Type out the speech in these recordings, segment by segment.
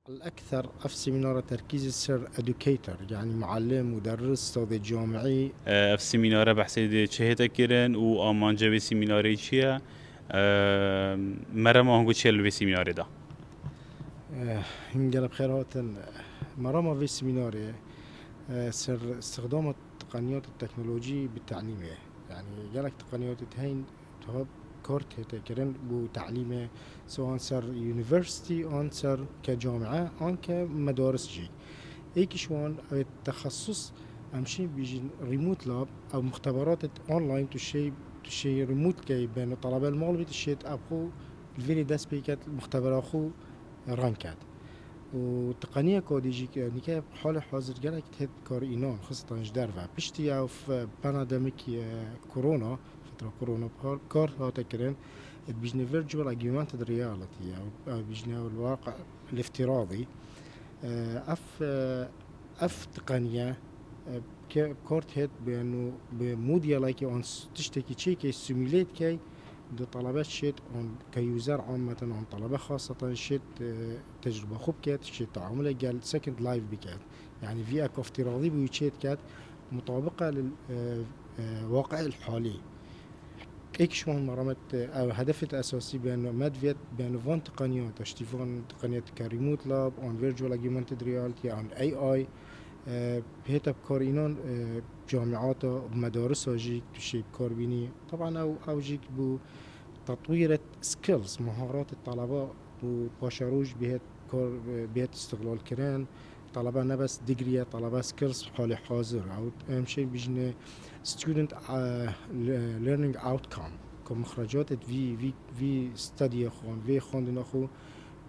الأكثر في سيمينار تركيز السر educator يعني معلم مدرس استاذ جامعي. في سيمينار بحثي چهتا كيرن و آمانجا في سيميناري چيا مرة ما هنقول شيء في سيميناري ده. هنجرب خيرات مرامة في سيمينار سر استخدام التقنيات التكنولوجية بالتعليم يعني جالك تقنيات تهين تهب كورت هتكرن بو تعليمه سواء سر يونيفرسيتي أو سر كجامعة أو كمدارس جي هيك شوان التخصص أمشي بيجي ريموت لاب أو مختبرات أونلاين تشي ريموت كي بين الطلبة المغلبة تشي أبخو الفيديو داس بيكات المختبر أخو رانكات وتقنية كوديجي يعني كيف حال حاضر جالك تهد كار إينان خاصة جدار بشتي أو في بانديميك كورونا فترة كورونا بحال كار هاتكرن بيجني فيرتشوال أجيومنتد رياليتي أو بيجني الواقع الافتراضي اف تقنية كورت هيد بأنه بموديا لايكي أون تشتكي شيء كي سيميليت كي دو طلبات شيت أون كيوزر عامة أون طلبة خاصة شيت تجربة خوب كات شيت تعامله قال سكند لايف بكات يعني في اكو افتراضي بيوتشيت كات مطابقة للواقع الحالي هيك شلون مرمت او هدف الاساسي بانه مدفيت بانه فون تقنيات اشتيفون تقنيات كريموت لاب اون فيرتشوال اجمنتد رياليتي اون اي بهيتا بكورينون جامعات ومدارس جيك تشي بكوربيني طبعا او جيك بو تطوير سكيلز مهارات الطلبة وباشروج بهت كور بهت استغلال كران طلبة نبس ديجري طلبة سكيلز حال حاضر او اهم شيء بيجني student learning outcome كمخرجات في study خون في خوندن اخو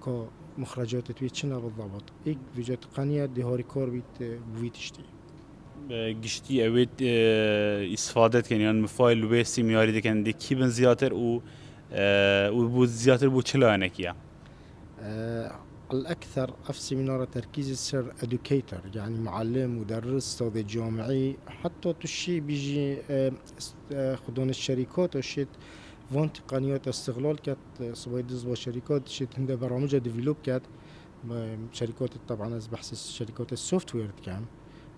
كمخرجات توي تشنا بالضبط ايك فيجا تقنية دي هوري كور بيت بويتشتي گشتی اوید استفاده کنی آن مفایل و سیمیناری دکن دکی بن زیاتر و بود زیاتر بود چلا انکیا. الأكثر في سيمينار تركيز السر educator يعني معلم مدرس استاذ جامعي حتى تشي بيجي خدون الشركات وشيت فون تقنيات استغلال كات صبايدز وشركات شيت هنده برامج ديفلوب كات شركات طبعا از بحث شركات السوفت وير كان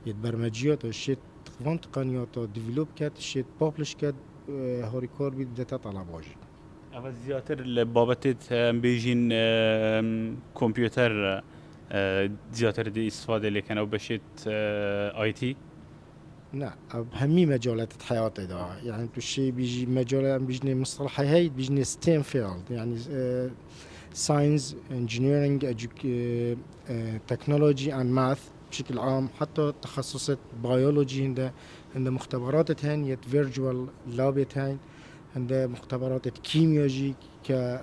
يتبرمجيات وشيت فون تقنيات ديفلوب كات شيت بابلش كات هوريكور بيد داتا طلباجي اول زیاتر لبابت بیجین کامپیوتر زیاتر دی استفاده لیکن او بشیت آیتی. لا بهمي مجالات حياتي دا يعني تشي بيجي مجال بيجني مصطلح هاي بيجني ستيم فيلد يعني ساينس انجينيرينج تكنولوجي اند ماث بشكل عام حتى تخصصات بيولوجي عند مختبرات تهين يت فيرتشوال لاب تهين عند مختبرات كيمياء ك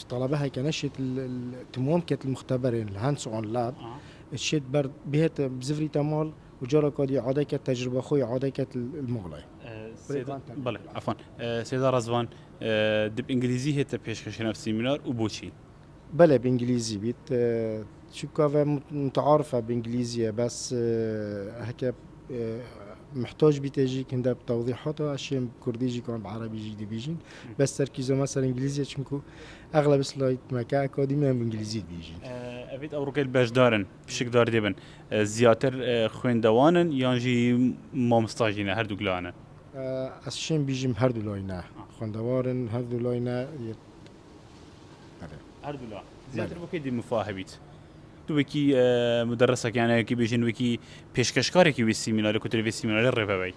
طلبها كنشة تمام كت المختبرين الهاندس اون لاب الشيت برد بهت بزفري تمال وجرى كادي عادك التجربة خوي عادك المغلى. سيدا بله عفوا سيدا رزوان دب انجليزي هي تبيش نفس سيمينار وبوشي. بله بإنجليزي بيت شو كافة متعارفة بإنجليزية بس هكا محتاج بتجيك هندا بتوضيحات أشياء بكرديجي كمان بعربي جي دي بيجين بس تركيزه مثلا إنجليزية شنكو أغلب سلايد مكا أكاديمي بإنجليزي بيجين. أبيت أوروكيل باش دارن بشك دار ديبن زياتر خوين دوانن يانجي ما مستاجينه هر دوغلانا. أشياء بيجي هردو لاينا خندوارن هردو لاينا هر دولا زياتر بوكي دي مفاهبيت. تو وكي مدرسك يعني كي بيجين وكي بيشكشكاري كي بالسيمينار كتر في السيمينار الربابي.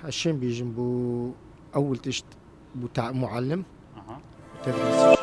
أشياء بيجي بو أول تشت بو معلم أها. تدريس